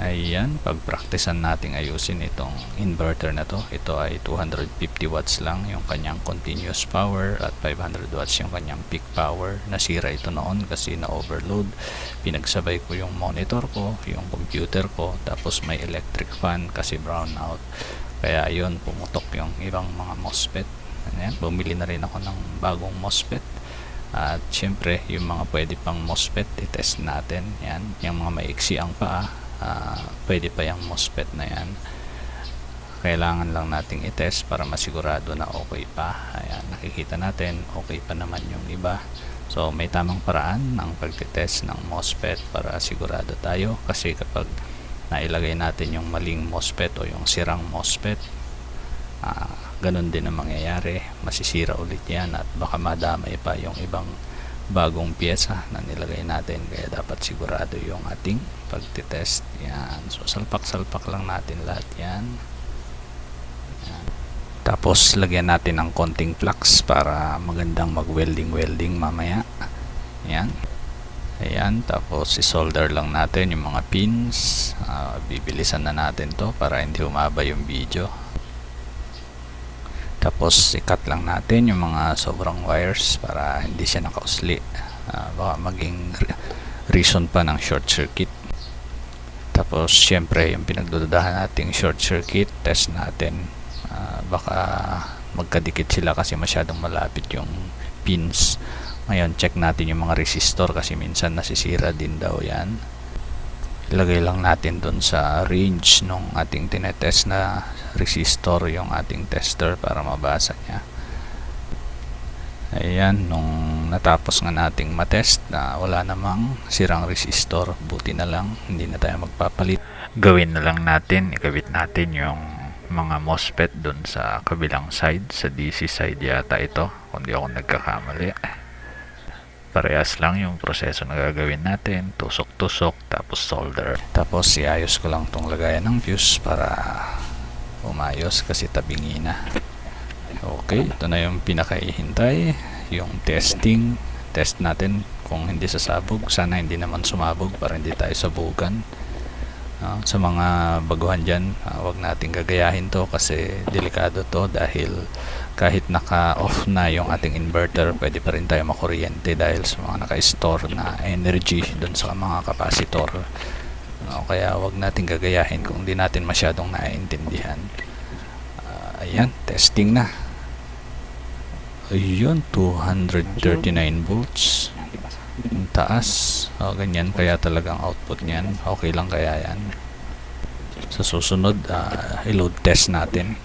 Ayan, pagpraktisan nating ayusin itong inverter na to. Ito ay 250 watts lang yung kanyang continuous power at 500 watts yung kanyang peak power. Nasira ito noon kasi na-overload. Pinagsabay ko yung monitor ko, yung computer ko, tapos may electric fan kasi brownout. Kaya ayun, pumutok yung ibang mga MOSFET. Ayan, bumili na rin ako ng bagong MOSFET. At syempre, yung mga pwede pang MOSFET, i-test natin. Yan, yung mga maiksi ang paa. Pwede pa yung MOSFET na yan, kailangan lang nating i-test para masigurado na okay pa. Ayan, nakikita natin okay pa naman yung iba. So may tamang paraan ng pagtitest ng MOSFET para sigurado tayo, kasi kapag nailagay natin yung maling MOSFET o yung sirang MOSFET, ganun din ang mangyayari, masisira ulit yan at baka madamay pa yung ibang bagong pyesa na nilagay natin. Kaya dapat sigurado yung ating pagtitest. Yan, so salpak-salpak lang natin lahat yan. Yan, tapos lagyan natin ng konting flux para magandang mag-welding mamaya. Yan, ayan, tapos i-solder lang natin yung mga pins. Bibilisan na natin to para hindi humaba yung video. Tapos i-cut lang natin yung mga sobrang wires para hindi siya nakausli. Baka maging reason pa ng short circuit. Tapos syempre yung pinagdududahan nating short circuit, test natin. Baka magkadikit sila kasi masyadong malapit yung pins. Ngayon check natin yung mga resistor kasi minsan nasisira din daw yan. Ilagay lang natin dun sa range nung ating tinetest na resistor yung ating tester para mabasa niya. Ayan, nung natapos nga nating matest na wala namang sirang resistor, buti na lang, hindi na tayo magpapalit. Gawin na lang natin, ikabit natin yung mga MOSFET dun sa kabilang side, sa DC side yata ito, kung di ako nagkakamali. Parehas lang yung proseso na gagawin natin, tusok-tusok tapos solder. Tapos iayos ko lang tong lagayan ng fuse para umayos kasi tabingi na. Okay, ito na yung pinakaihintay, yung testing. Test natin kung hindi sasabog. Sana hindi naman sumabog para hindi tayo sabugan. Sa mga baguhan dyan, wag natin gagayahin to kasi delikado to, dahil kahit naka-off na yung ating inverter, pwede pa rin tayo makuryente dahil sa mga naka-store na energy dun sa mga kapasitor. Kaya wag natin gagayahin kung hindi natin masyadong naiintindihan. Ayan, testing na. Ayun, 239 volts. Ang taas. Ganyan kaya talagang output niyan. Okay lang kaya yan. Sa susunod, i-load test natin.